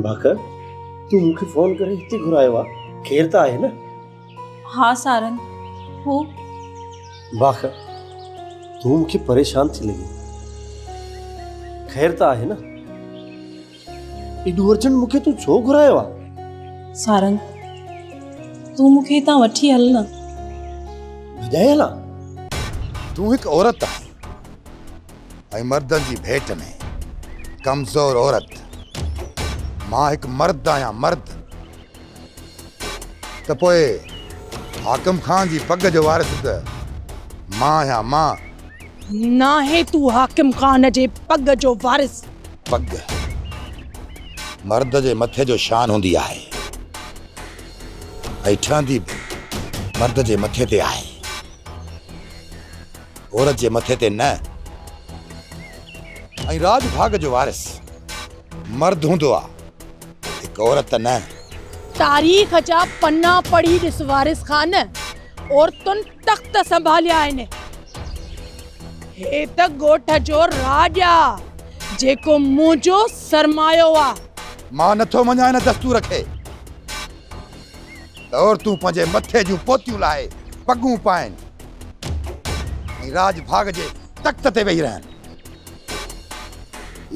भाकर तू मूंखे फोन करे हिते घुरायो आहे, केर त आहे न? हाँ सारन, हो। भाकर तू मूंखे परेशान थी लगी, खैर त आहे न? एॾो अर्जेंट मूंखे तू छो घुरायो आहे? सारन, तू मूंखे हितां वठी हल न। ॿुधाए हलां? तू हिकु औरत आहे ऐं मर्दनि जी भेट में कमज़ोर औरत। मां हिकु मर्द आहियां, मर्द। त पोइ हाकिम खान जी पग जो वारिस त मां आहियां, मां। ना है तू हाकिम खान जे पग जो वारिस। पग मर्द जे मथे जो शान हूंदी आहे ऐं ठहंदी मर्द जे मथे ते आहे, औरत जे मथे ते न। ऐं राज भाग जो वारिस मर्द हूंदो आहे, हिकु औरत न। तारीख़ जा पन्ना पढ़ी ॾिस वारिस खान, औरतुनि तख़्त संभालिया आहिनि। हे त ॻोठ जो राज आहे जेको मुंहिंजो सरमायो आहे। मां नथो मञां हिन दस्तूर खे। त औरतूं पंहिंजे मथे जूं पोतियूं लाहे पगूं पाइनि ऐं राज भाग जे तख़्त ते वेही रहनि।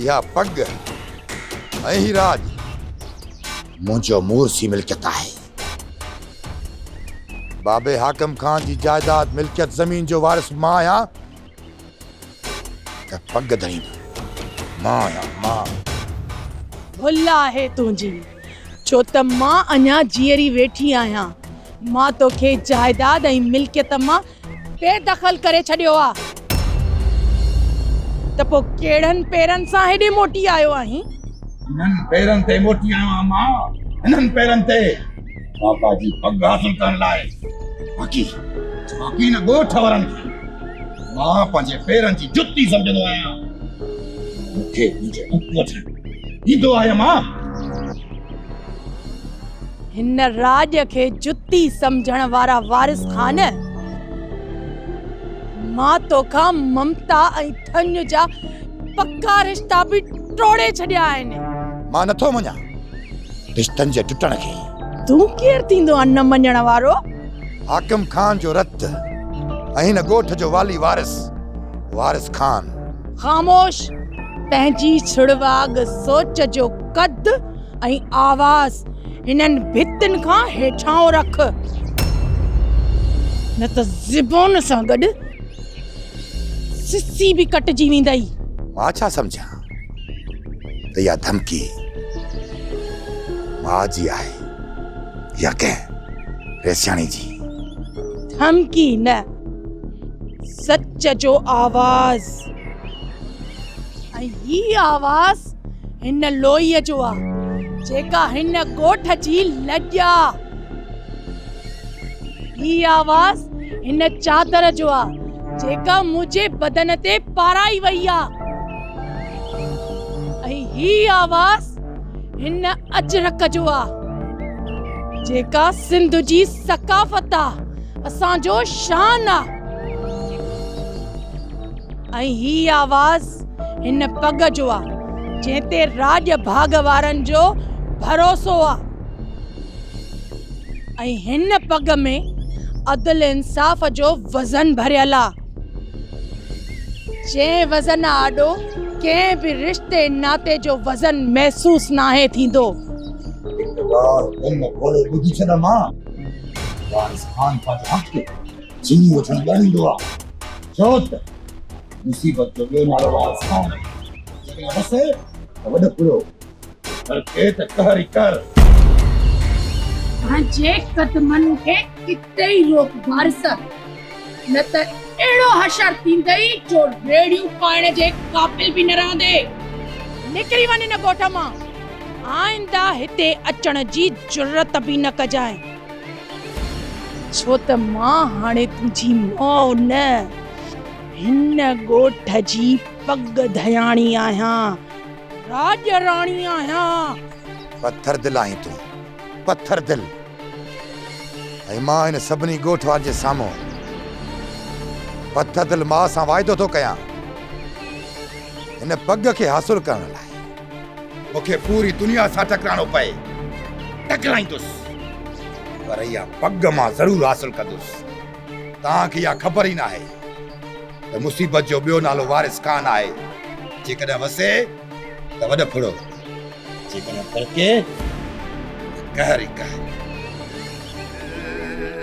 इहा पग ऐं ही राज मुंहिंजो मूरसी मिल्कियत आहे। बाबे हाकिम खान जी जायदाद मिल्कियत ज़मीन जो वारिस मां आहियां, त पग धरींदो मां आहियां, मां। भुल आहे तुंहिंजी, छो त मां अञा जीअरी वेठी आहियां। मां तोखे जायदाद ऐं मिल्कियत मां बेदख़ल करे छॾियो आहे। त पोइ कहिड़नि पेरनि सां हेॾे मोटी आयो आहीं? हिननि पेरनि ते मोटी आहियां मां, हिननि पेरनि ते बाबा जी पग हासिल करण लाइ। बाक़ी न ॻोठ वारनि खे मां पंहिंजे पेरनि जी जुती सम्झंदो आहियां। मूंखे मुंहिंजे वटि ईंदो आहे मां। हिन राज खे जुती सम्झण वारा वारिस खान, मां तोखां ममता ऐं थञ जा पक्का रिश्ता बि टोड़े छॾिया आहिनि। मां नथो मञां रिश्तनि जे टुटण खे। तूं केरु थींदो आहे न मञण वारो? हाकिम खान जो रत ऐं हिन ॻोठ जो वाली वारिस, वारिस खान। ख़ामोश, पंहिंजी छुड़वाग सोच जो कद ऐं आवाज़ हिननि भितिन खां हेठां रख, न त ज़ुबान सां गॾु सिसी बि कटजी वेंदई। मां छा सम्झां त इहा धमकी मां जी आहे या कंहिं रेसियाणी जी? धमकी न, सच जो आवाज़। ऐं ही आवाज़ हिन लोईअ जो आहे जेका हिन ॻोठ जी लॼ आहे। ही आवाज़ हिन चादर जो आहे जेका मुंहिंजे बदन ते पाराई वई आहे। ऐं ही आवाज़ हिन अजरक जो आहे जेका सिंध जी सकाफ़त आहे, असांजो शान आहे। ऐं ही आवाज़ हिन पग जो आहे जंहिं ते राज भाग वारनि जो भरोसो आहे। ऐं हिन पग में अदल इंसाफ़ जो वज़न भरियल आहे। जंहिं वज़न आॾो कंहिं बि रिश्ते नाते जो वज़न महसूस नाहे थींदो। वारिस खान पंहिंजो हक़ छीनी वठण ॻाल्हाईंदो आहे, छो त मुसीबत जो ॿियो नालो वारिस खान। जॾहिं वसे त वॾो पुरो पर के त कहर ई कर। पंहिंजे कदमनि खे किथे ई रोक वारिस, न त अहिड़ो हशर थींदई जो रेड़ियूं पाइण जे क़ाबिल बि न रहंदे। निकिरी वञ न ॻोठ मां, आइंदा हिते अचण जी जुर्रत बि न कजांइ, छो त मां हाणे तुंहिंजी मौ न, हिन ॻोठ जी पग धयाणी आहियां, राज राणी आहियां। पत्थर दिल आहीं तूं, पत्थर दिल। ऐं मां हिन सभिनी ॻोठ वारनि जे साम्हूं पत्थर दिल मां सां वाइदो थो कयां, हिन पग खे हासिल करण लाइ मूंखे पूरी दुनिया सां टकराइणो पए टकराईंदुसि पर इहा पग मां ज़रूरु हासिल कंदुसि। तव्हांखे इहा ख़बर ई न आहे त मुसीबत जो ॿियो नालो वारिस खान आहे। जेकॾहिं वसे त वॾ फुड़ो, जेकॾहिं तड़के कहर ई कहर।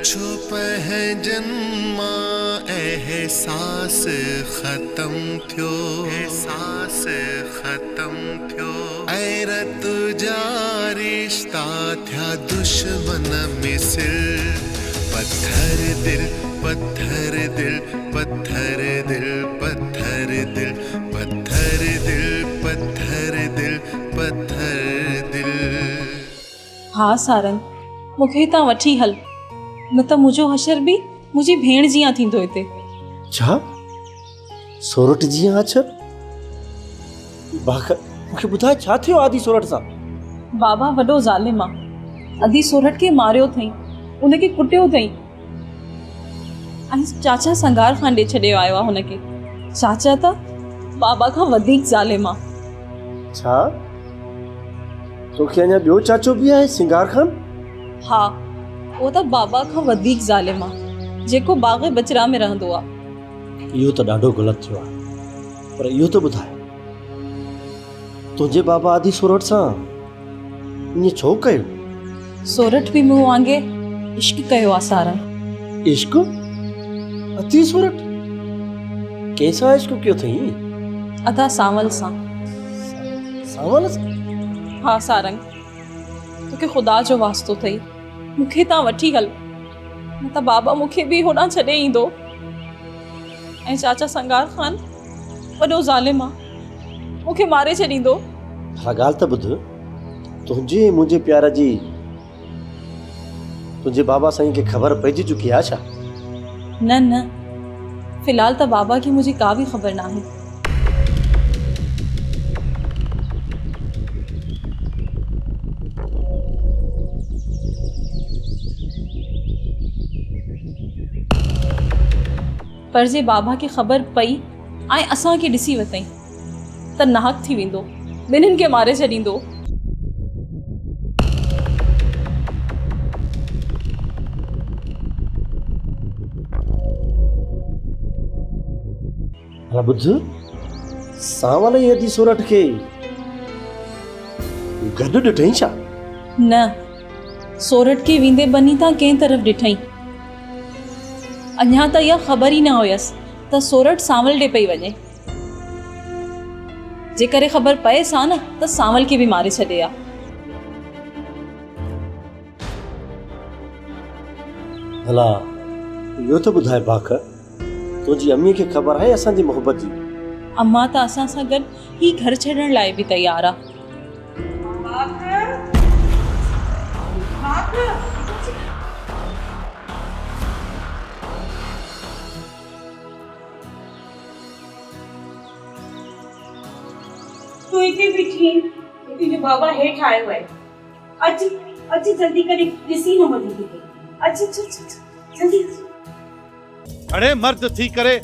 छुप है जन्मा एहसास खत्म थियो, एहसास खत्म थियो। गैरत जा रिश्ता थिया दुश्मन मिसिल। पत्थर दिल पत्थर दिल पत्थर दिल पत्थर दिल पत्थर दिल पत्थर दिल पत्थर दिल। हाँ सारंग, मूंखे हितां वठी हल, न त मुंहिंजो हशर बि मुंहिंजी भेण जीअं थींदो हिते। छा सोरठ जीअं अछर? बाक़ मूंखे ॿुधाए छा थियो आदि सोरठ सां? बाबा वॾो ज़ालिम आहे। अदी सोरठ खे मारियो अथई, उनखे कुटियो अथई ऐं चाचा संगार खान ॾे छॾियो आयो आहे हुनखे। चाचा त बाबा खां वधीक ज़ालिम आहे। छा तोखे अञा ॿियो चाचो बि आहे सिंगार खान? हा, उहो त बाबा खां वधीक ज़ालिम आहे, जेको बाग़ बचरा में रहंदो आहे। इहो त ॾाढो ग़लति थियो आहे, पर इहो त ॿुधाए तुंहिंजे बाबा आदि सोरठ सां ईअं छो कयो? सोरठ बि मूं वांगुरु इश्क कयो आहे सारंग। इश्क? अति सोरठ कंहिंसां इश्क कयो अथई? अदा सांवल सां। सांवल सां? हा सारंग, तोखे ख़ुदा जो वास्तो अथई, मूंखे तव्हां वठी हल, न त बाबा मूंखे बि होॾां छॾे ईंदो। ऐं चाचा संगार खान वॾो ज़ालिम आहे, मूंखे मारे छॾींदो। हा ॻाल्हि त ॿुध, तुंहिंजे मुंहिंजे प्यार जी तुंहिंजे बाबा साईं खे ख़बर पइजी चुकी आहे छा? न न, फ़िलहाल त बाबा खे मुंहिंजी का बि ख़बर न आहे। पर जे बाबा खे ख़बर पई ऐं असांखे ॾिसी वरितई त नाहक थी वेंदो, ॿिन्हिनि खे मारे छॾींदो। हा ॿुध, सांवल ऐं अदी सोरठ खे गॾु ॾिठई छा? न, सोरठ खे वेंदे बनी तां कंहिं तरफ़ ॾिठई। अञा त इहा ख़बर ई न हुयसि त सोरठ सांवल ॾे पई वञे। जेकरे ख़बर पए सा न त सांवल खे बि मारे छॾे आ। भला इहो त ॿुधाए बाक़, तुंहिंजी अम्मी खे ख़बर आहे असांजी मोहबत जी? अम्मा त असां सां गॾु ही घर छॾण लाइ बि तयार आहे। तू हिते बीठी, तुंहिंजो बाबा हेठि आयो आहे। अच अच जल्दी करे, ॾिसी न वञे। अच अच अच जल्दी। अड़े मर्द थी करे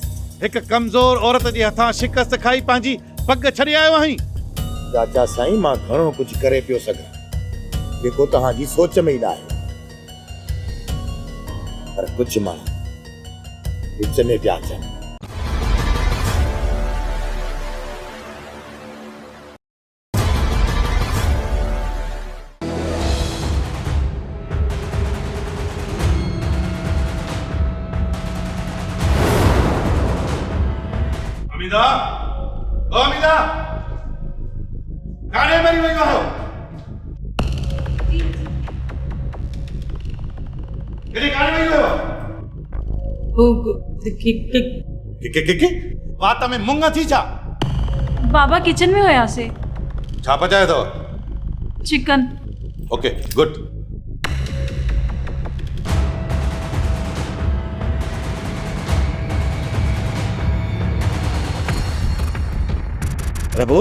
हिकु कमज़ोर औरत जे हथां शिकस्त खाई पंहिंजी पग छॾे आयो आहीं। चाचा साईं, मां घणो कुझु करे पियो सघां, जेको तव्हांजी सोच में ई न आहे, पर कुझु माण्हू विच में पिया अचनि। अमीदा, ओ अमीदा, काॾे मरी वई आहियो? केॾे काॾे वई आहियो? के बात में मुंग थी छा? बाबा किचन में हुयासीं। छा पचायो अथव? चिकन। Okay good. प्रभु,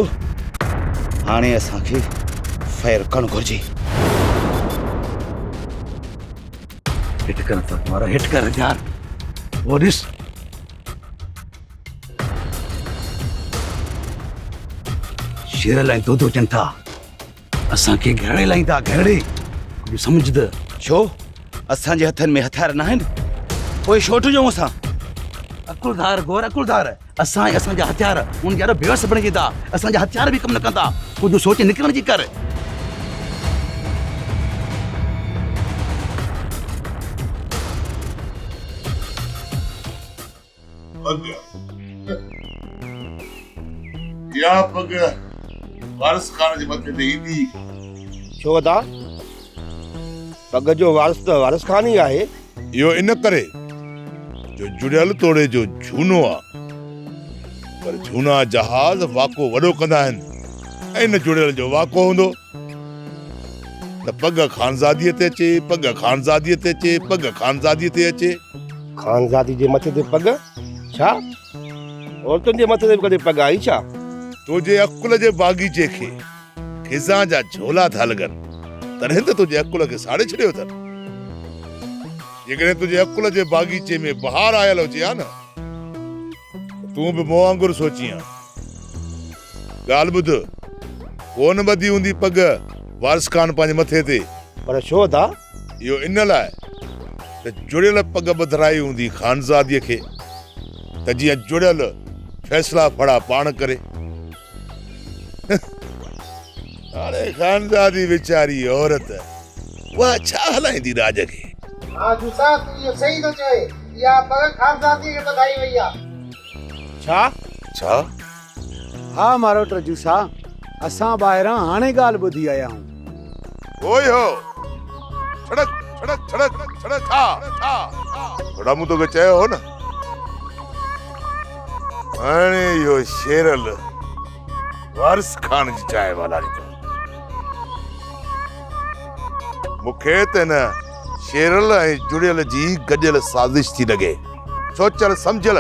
हाणे असांखे फैर करणु घुरिजे। हिट कर तुम्हारा, हिट कर यार। वो ॾिस, शेर लाइ दूध अचनि था। असांखे घरड़े लाईंदा घरड़े कुझु सम्झद छो असांजे हथनि में हथियार न आहिनि पोइ छो टिजूं असां अकुलदार गौर अकुलदार असां ऐं असांजा हथियार उन ॾाढो बेवस बणिजी था असांजा हथियार बि कमु न कंदा कुझु सोचे निकिरण जी कर पग या पग वारिस खान जे मथे ते ईंदी छो दा पग जो वारिस त वारिस खान ई आहे। इहो इन करे जो जुड़ियल तोड़े जो झूनो आहे पर झूना जहाज वाको वॾो कंदा आहिनि ऐं न जुड़ियल जो वाको हूंदो त पग खानज़ादीअ ते अचे पग खानज़ादीअ ते अचे पग खानज़ादीअ ते अचे। खानज़ादी जे मथे ते पग छा औरतुनि जे मथे ते कॾहिं पग आई छा? तुंहिंजे अकुल जे बागीचे खे खिज़ा जा झोला था लॻनि तॾहिं त तुंहिंजे अकुल खे साड़े छॾियो अथनि। जेकॾहिं तुंहिंजे अकुल जे बागीचे में बहार आयल हुजे हा न तूं बि मूं वांगुरु सोची आ। ॻाल्हि ॿुध कोन ॿधी हूंदी पग वारिस खान पंहिंजे मथे ते पर छो दा? इहो इन लाइ त जुड़ियल पग ॿधराई हूंदी खानज़ादीअ खे त जीअं जुड़ियल फैसला फड़ा पाण करे। हाणे खानज़ादी वीचारी औरत उहा छा हलाईंदी राज खे। हाँ जूसा तू ये सही तो चए या पग खानज़ादी के बधाई भैया छा छा हाँ मारो जूसा असां ॿाहिरां हाणे ॻाल्हि ॿुधी आया आहियूं। ओए हो छड़क छड़क छड़क छड़क थोड़ा मूं तोखे चयो हो न हाणे इहो शेरल वारिस खान जी चांहि वाला मूंखे त न शेरल ऐं जुड़ियल जी गॾियल साज़िश थी लॻे सोचल सम्झल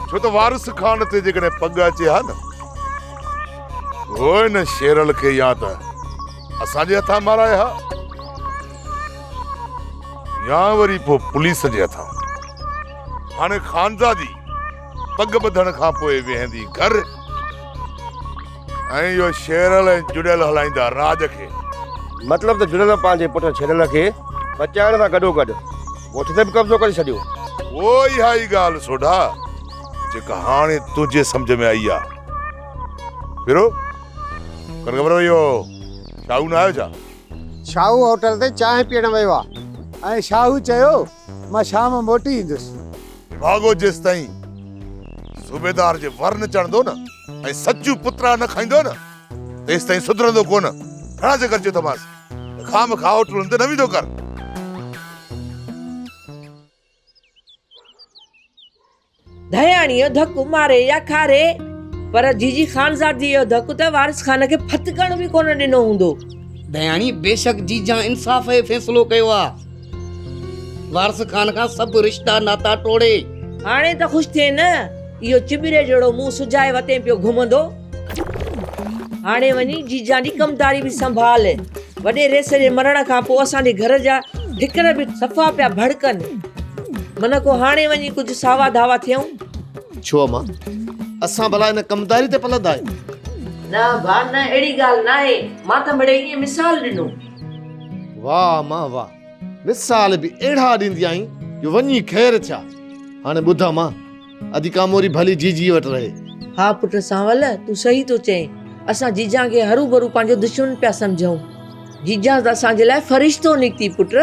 छो त वारिस खान ते जेकॾहिं पग अचे हा न उहो न शेरल खे या त असांजे हथां माराए हा या वरी पोइ पुलिस जे हथां। हाणे खानज़ादी पग ॿधण खां पोइ वेहंदी घर ऐं इहो शेरल ऐं जुड़ियल हलाईंदा राज खे। मतलब त जुड़ियल पंहिंजे पुट छेड़ल खे बचाइण सां गॾोगॾु ॻोठ ते बि कब्ज़ो करे छॾियो। उहो इहा ई ॻाल्हि सोढा जेका हाणे तुंहिंजे सम्झ में आई आहे। फिरो कर ख़बर इहो शाहू न आयो छा? शाहू होटल ते चांहि पीअण वियो आहे ऐं शाहू चयो मां शाम मोटी ईंदुसि। भागो जेसि ताईं सूबेदार जे वर न चढ़ंदो न ऐं सचू पुत्रा न खाईंदो न तेसि ताईं सुधरंदो कोन। घणा चकर चयो तमास खाम खा होटलुनि ते न विधो कर। दयाणीअ धकु मारे या खारे पर जीजी खानज़ादी जो धकु त वारिस खान खे फतकण बि कोन ॾिनो हूंदो। दयाणी बेशक जीजा इंसाफ़ जो फ़ैसिलो कयो आहे वारिस खान खां सभु रिश्ता नाता टोड़े। हाणे त ख़ुशि थिए न इहो चिबिरे जहिड़ो मुंहुं सुजाए वते पियो घुमंदो। हाणे वञी जीजा जी कमदारी बि संभाल वॾे रेस जे मरण खां पोइ असांजे घर जा ठिकर बि सफ़ा पिया भड़कनि मन को हाणे वञी कुझु सावा धावा थियूं। छो मां असां भला इन कमदारी ते पलंदा आहियूं? न भाउ न अहिड़ी ॻाल्हि न आहे मां त मिड़े ईअं मिसाल ॾिनो। वाह मां वाह मिसाल बि अहिड़ा ॾींदी आहीं जो वञी ख़ैर छा। हाणे ॿुधा मां अॼु कामोरी भली जीजी वटि रहे। हा पुट सांवल तूं सही तो चए असां जीजा खे हरू भरू पंहिंजो दुश्मन पिया सम्झूं। जीजा त असांजे लाइ फ़रिश्तो निकिती पुट।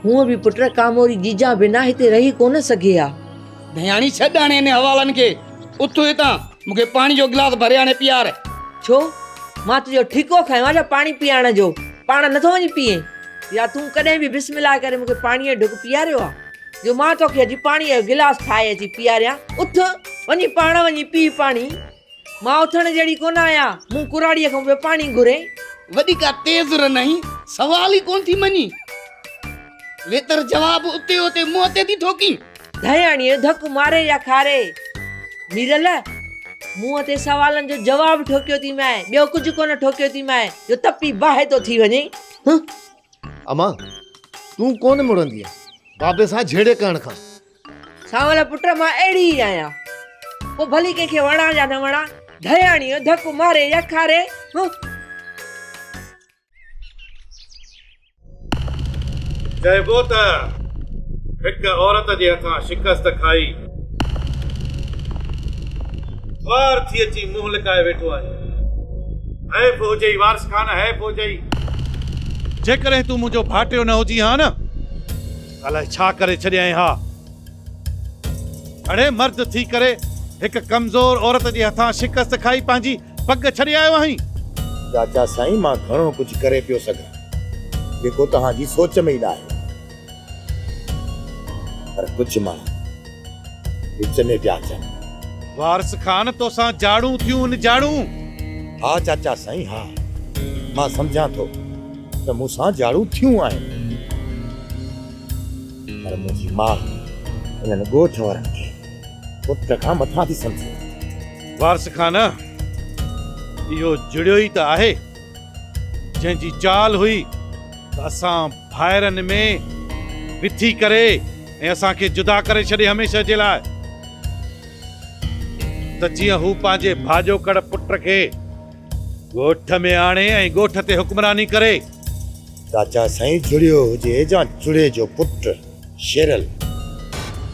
हूअं बि पुट कामोरी जीजा बिना हिते रही कोन सघे हा। दयाणी छॾ हाणे इन हवालनि खे उथो हितां मूंखे पाणी जो गिलास भरे हाणे पीआर। छो मां तुंहिंजो ठीको खयो छा पाणी पीआरण जो? पाण नथो वञी पीए या तूं कॾहिं बि बिस्मिल्लाह करे मूंखे पाणीअ जो ढुक पीआरियो आहे जो मां तोखे अॼु पाणीअ जो गिलास ठाहे अची पीआरियां? उथ वञी पाण वञी पी पाणी। मां उथण जहिड़ी कोन आहियां मूं कुराड़ीअ खां पाणी घुरे। वॾी का तेज़ र नहीं सवाल ई कोन थी मनी वेतर जवाब उते उते मुंह ते थी ठोकी। दयाणीअ धकु मारे या खारे मीरल मुंह ते सवालनि जो जवाब ठोकियो थी मैं ॿियो कुझु कोन ठोकियो थी मैं जो तपी बाहि तो थी वञे। अमा तूं कोन मुड़ंदी बाबे सां झेड़े करण खां। सांवल पुट मां अहिड़ी ई आहियां पोइ भली कंहिंखे वणा या न वणा दयाणीअ धकु मारे या खारे चइबो त हिक औरत जे हथां शिकस्त खाई वार थी अची मुंहुं लिकाए वेठो आहे। हैफ़ हुजई वारिस खान, हैफ़ हुजई। जेकॾहिं तूं मुंहिंजो भाटियो न हुजी हा न, अलाए छा करे छॾियईं हा। अड़े मर्द थी करे हिक कमज़ोर औरत जे हथां शिकस्त खाई पंहिंजी पग छॾे आयो आहीं। चाचा साईं, मां घणो कुझु करे पियो सघां, जेको तव्हांजी सोच में ई न आहे, पर कुझु मां विच में पिया अचनि। वारिस खान तोसां जाड़ू थियूं न जाड़ू। हा चाचा साईं, हा मां सम्झां थो त मूंसां जाड़ू थियूं आहिनि, पर मुंहिंजी मां हिननि ॻोठ वारनि खे पुट खां मथां थी सम्झे। वारिस खान, इहो जुड़ियो ई त आहे जंहिंजी चाल हुई त असां भाइरनि में विथी करे ऐं असांखे जुदा करे छॾे हमेशह जे लाइ, त जीअं हू पंहिंजे भाॼोकड़ पुट खे ॻोठ में आणे ऐं ॻोठ ते हुक्मरानी करे। चाचा साईं, जुड़ियो हुजे या जुड़े जो पुट शेरल,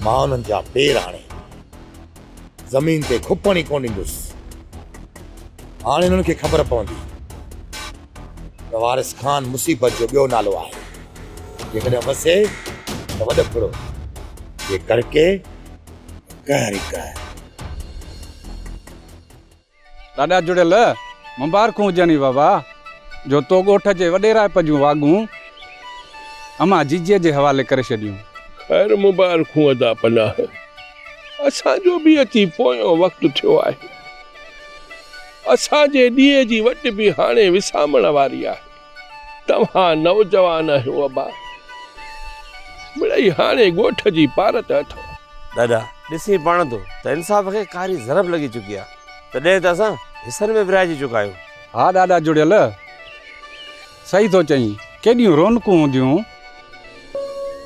मां उन्हनि जा पेर हाणे ज़मीन ते खुपण ई कोन ॾींदुसि। हाणे उन्हनि खे ख़बर पवंदी त वारिस खान मुसीबत जो ॿियो नालो आहे। जेकॾहिं वसे त वॾपड़ो, जे करके कहर ई कहर। ॾाढा जुड़ियल मुबारकूं हुजनि बाबा, जो तो ॻोठ जे वॾेरा पजूं वागूं अमा जीजीअ जे हवाले करे छॾियूं। ख़ैर मुबारकूं अदा पनाह, असांजो बि अची पोयों वक़्तु थियो आहे। असांजे ॾींहं जी वट बि हाणे विसामण वारी आहे। तव्हां नौजवान आहियो अबा, मिड़ई हाणे ॻोठ जी पारत अथव। दादा ॾिसी पाण थो त इंसाफ़ खे कारी ज़रब लॻी चुकी आहे, तॾहिं त असां हिसनि में विराइजी चुका आहियूं। हा ॾाढा जुड़ियल, सही थो चईं। केॾियूं रौनकूं हूंदियूं,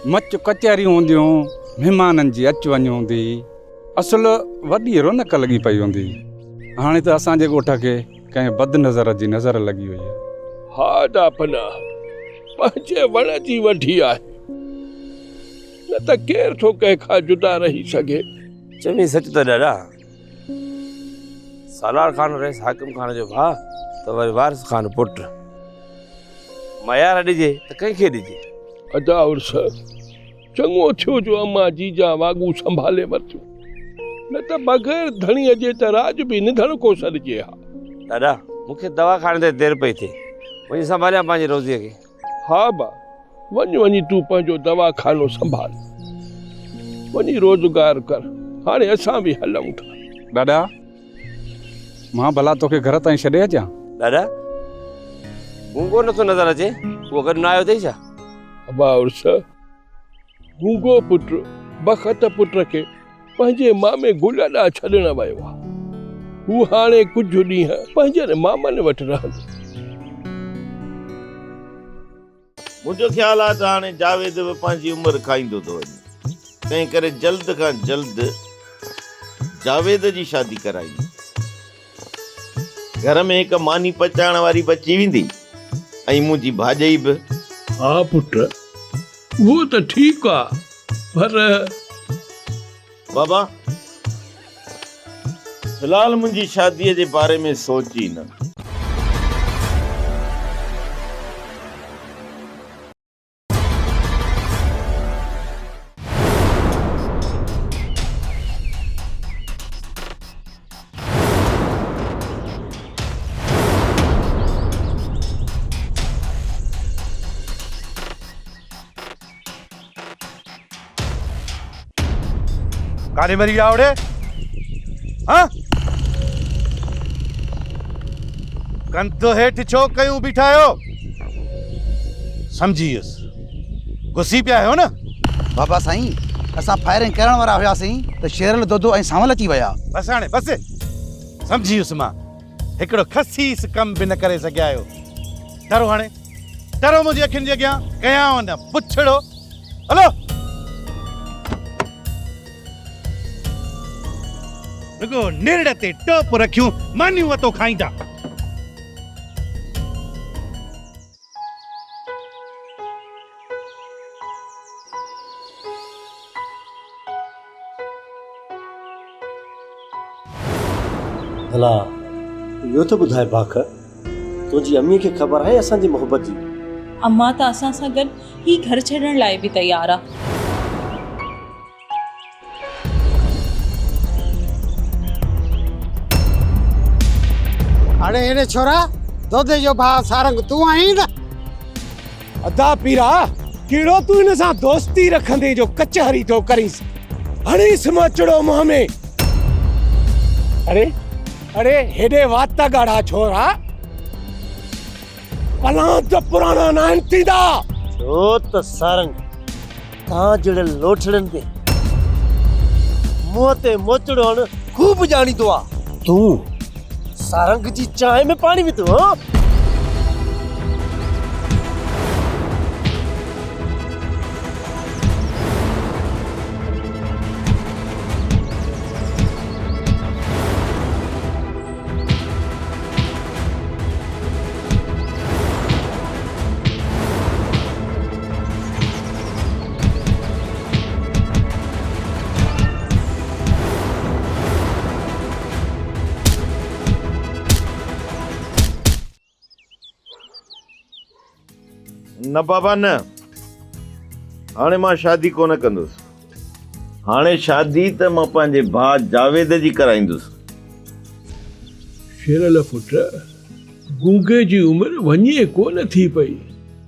मच कचहरियूं हूंदियूं, महिमाननि जी अच वञ हूंदी, असुलु वॾी रौनक लॻी पई हूंदी। हाणे त असांजे ॻोठ खे कंहिं बद नज़र जी नज़र लॻी वई आहे। हा दापना, पंहिंजे वण जी वठी आहे, न त केर थो कंहिंखां जुदा रही सघे। चङी सच त ॾाढा। सालार खान रहीस हाकिम खान जो भाउ त वरी वारिस खान पुट। मयार ॾिजे त कंहिंखे ॾिजे। अदा उर्स चङो थियो जो अम्मा जीजा वागू संभाले वरितियूं, न त बग़ैर धणीअ जे त राज बि निधण को सॾिजे हा। दादा मूंखे दवाखाने ते देरि पई थिए, वञी संभालिया पंहिंजी रोज़ीअ खे। हा बा, वञी तूं पंहिंजो दवाखानो संभाल, वञी रोज़गार कर। हाणे असां बि हलूं था। ॾाढा मां भला तोखे घर ताईं छॾे अचां? ॾाढा गूंगो नथो नज़र अचे, उहो गॾु न आयो अथई छा? अबा उर्स, गूंगो पुट बख़त पुट खे पंहिंजे मामे गुल ॾांहुं छॾण वियो आहे। हू हाणे कुझु ॾींहं पंहिंजे मामनि वटि रहंदो। मुंहिंजो ख़्यालु आहे त हाणे जावेद बि पंहिंजी उमिरि खाईंदो थो वञे, तंहिं करे जल्द खां जल्द जावेद जी शादी कराई। घर में हिकु मानी पचाइण वारी बची वेंदी ऐं मुंहिंजी भाॼई बि। हा पुट, उहो त ठीकु आहे, पर बाबा फ़िलहाल मुंहिंजी शादीअ जे बारे में सोची न। काॾे मरी विया ओड़े? हाँ कंधो हेठि छो कयूं बीठा आहियो? सम्झी वियुसि, गुस्सी पिया आहियो न? बाबा साईं, असां फायरिंग करण वारा हुआसीं त शेरल दोदो ऐं सांवल अची विया। बस हाणे बस, सम्झी वियुसि मां। हिकिड़ो खसीस कम बि न करे सघिया आहियो। डरो हाणे, डरो मुंहिंजी अखियुनि जे अॻियां, कयांव न पुछड़ो। हलो रुगो निरड़ ते टोप रखियूं मानियूं वतो खाईंदा। भला इहो त ॿुधाए बाख, तुंहिंजी अम्मीअ खे ख़बर आहे असांजी मोहबत जी? अम्मा त असां सां गॾु ही घर छॾण लाइ बि तयार आहे। अरे हेड़े छोरा, दोदे जो भाउ सारंग तूं आहीं न? अदा पीरा, कहिड़ो तूं हिन सां दोस्ती रखंदे जो कचहरी थो करीस? हणीस मचड़ो मुंह में। अरे अरे हेॾे वात ॻाढ़ा छोरा, पलां त पुराणा न आहिनि थींदा। छो त सारंग तव्हां जहिड़े लोठड़नि ते मुंहं ते मोचड़ो हण खूब ॼाणींदो आहे। तूं सारंग जी चांहि में पाणी विधो? हाँ? न बाबा न, हाणे मां शादी कोन कंदुसि। हाणे शादी त मां पंहिंजे भाउ जावेद जी कराईंदुसि। शेरल पुट, गूंगे जी उमिरि वञे कोन थी पई।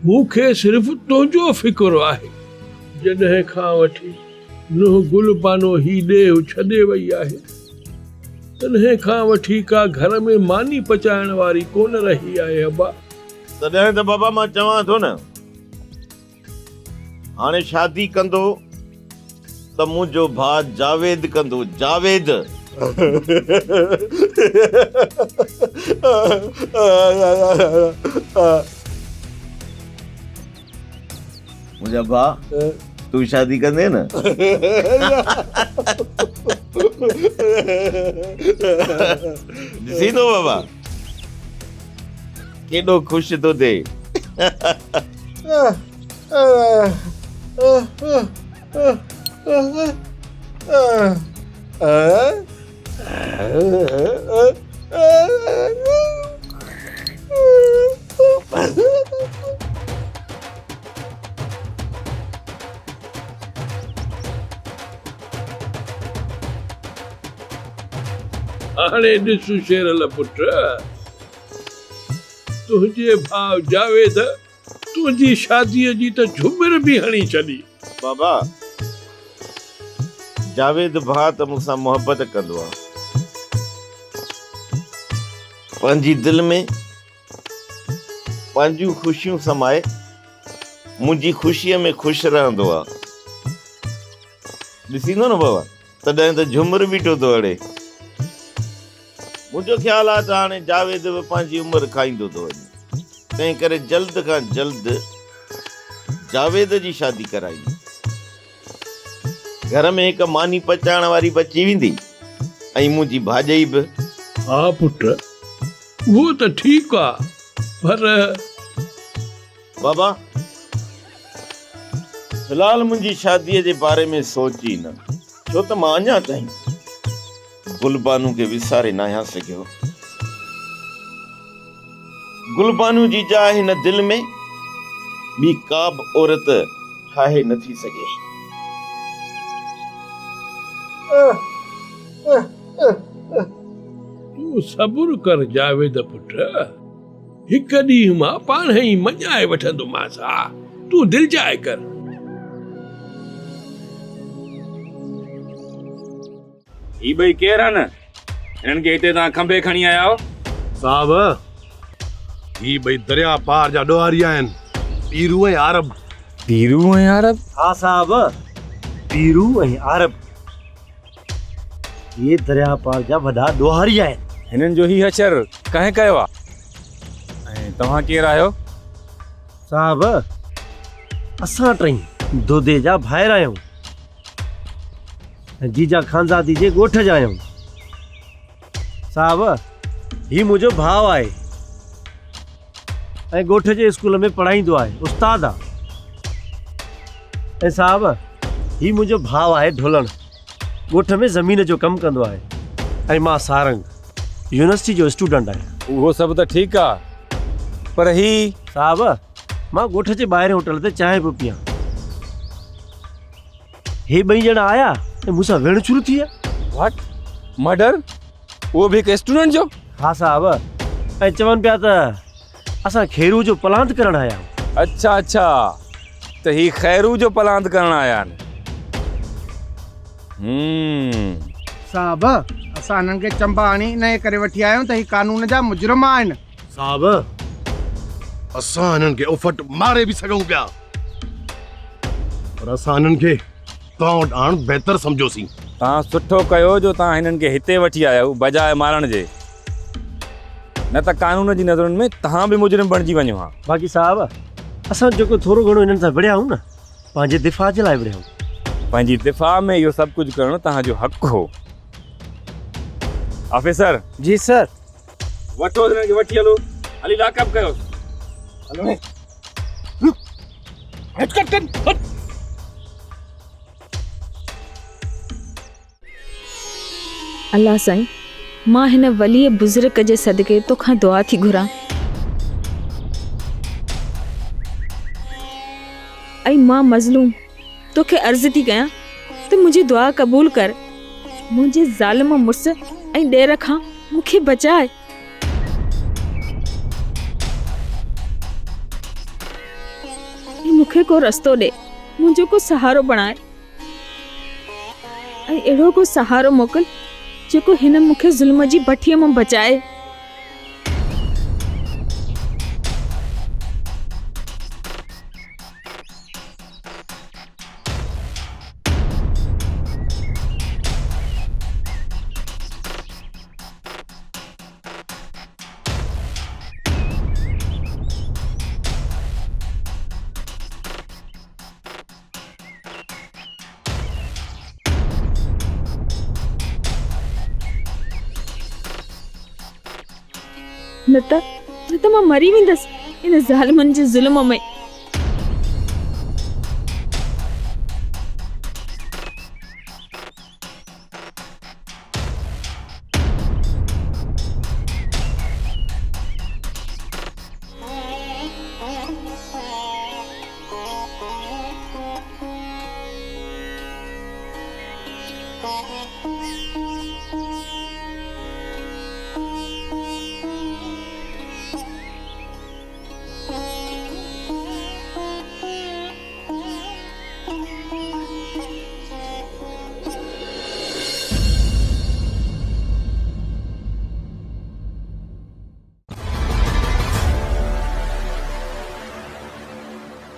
मूंखे सिर्फ़ तुंहिंजो फिक्र आहे। जॾहिं खां वठी नुंहुं गुलबानो ही ॾेउ छॾे वई आहे, तॾहिं खां वठी का घर में मानी पचाइण वारी कोन रही आहे। अबा तॾहिं त बाबा मां चवां थो न, हाणे शादी कंदो त मुंहिंजो भाउ जावेद कंदो। जावेद मुंहिंजा भाउ, तूं शादी कंदे न? ॾिसी थो बाबा केॾो ख़ुशि थो थिए। हाणे ॾिस शेरल पुट, तुंहिंजे भाउ जावेद तुंहिंजी शादीअ जी त झुमिर बि हणी छॾी। बाबा, जावेद भाउ त मूंसां मोहबत कंदो आहे। पंहिंजी दिलि में पंहिंजूं ख़ुशियूं समाए मुंहिंजी ख़ुशीअ में ख़ुशि रहंदो आहे। ॾिसींदो न बाबा, तॾहिं त झुमिर बीठो थो अड़े। मुंहिंजो ख़्यालु आहे त हाणे जावेद बि पंहिंजी उमिरि खाईंदो थो वञे, तंहिं करे जल्द खां जल्द जावेद जी शादी कराईंदी। घर में हिकु मानी पचाइण वारी बची वेंदी ऐं मुंहिंजी भाॼई बि। हा पुट, उहो त ठीकु आहे, पर बाबा फ़िलहाल मुंहिंजी शादीअ जे बारे में सोची न, छो त मां अञा ताईं गुलबानू खे विसारे न आहियां सघियो। गुलबानू जी जाइ हिन दिलि में ॿी का बि औरत ठाहे नथी सघे। तूं सबुर कर जावेद पुट, हिकु ॾींहुं मां पाण ई मञाए वठंदोमांसि। हा, तूं दिलि जाए कर। ही ॿई केरु आहिनि? हिननि खे हिते तव्हां खंबे खणी आया आहियो? साहब, ही ॿई दरिया पार जा ॾोहारी आहिनि, पीरू ऐं आरब। पीरू ऐं आरब? हाँ साहब, पीरू ऐं आरब ये दरिया पार जा वॾा ॾोहारी आहिनि। हिननि जो ही अचर कंहिं कयो आहे? ऐं तव्हां केरु आहियो? साहब, असां टई दोदे जा भाइर आहियूं ऐं जीजा खानज़ादी जे ॻोठ जा आहियूं। साहब, ही मुंहिंजो भाउ आहे ऐं ॻोठ जे स्कूल में पढ़ाईंदो आहे, उस्ताद आहे। ऐं साहब, ही मुंहिंजो भाउ आहे ढोलण, ॻोठ में ज़मीन जो कमु कंदो आहे। ऐं मां सारंग, यूनिवर्सिटी जो स्टूडेंट आहियां। उहो सभु त ठीकु आहे, पर ही साहब मां ॻोठ जे ॿाहिरि होटल ते चांहि पियो पियां, हे ॿई ॼणा आया ऐं मूंसां विढ़ शुरू थी विया। What, murder? उहो बि हिकु स्टूडेंट जो? हा साहब, ऐं चवनि पिया त असां खेरू जो पलांत करण आया आहियूं। अच्छा अच्छा, त ही खैरू जो पलांत करण आया आहिनि। साहब असां हिननि खे चंबा आणी इन करे वठी आया आहियूं त ही कानून जा मुजरिम आहिनि। साहब असां हिननि खे उफट मारे बि सघूं पिया, पर असां हिननि खे तव्हां वटि आणणु बहितर सम्झोसीं। तव्हां सुठो कयो जो तव्हां हिननि खे हिते वठी आया आहियो बजाए मारण जे, न त कानून जी नज़रुनि में तव्हां बि मुजरिम बणिजी वञो हा। बाक़ी साहब असां जेको थोरो घणो हिननि सां विढ़िया आहियूं न, पंहिंजे दिफ़ा जे लाइ विढ़िया आहियूं। पंहिंजी दिफ़ा में इहो सभु कुझु करणु तव्हांजो हक़ हो। ऑफिसर। जी सर। वठो हिननि खे वठी हलो, हली लॉकअप कयो। हलो अल्लाह साईं, मां हिन वली बुज़ुर्ग जे सदके तोखां दुआ थी घुरां, ऐं मां मज़लूम तोखे अर्ज़ थी कयां त मुंहिंजी दुआ क़बूल कर, मुंहिंजे ज़ालिम मुड़ुस ऐं ॾेर खां मूंखे बचाए। मूंखे को रस्तो ॾे, मुंहिंजो को सहारो बणाए, ऐं अहिड़ो को सहारो मोकिल जेको हिन मूंखे ज़ुल्म जी भठीअ मां बचाए। न त मां मरी वेंदसि इन ज़ालिमनि जे ज़ुल्म में।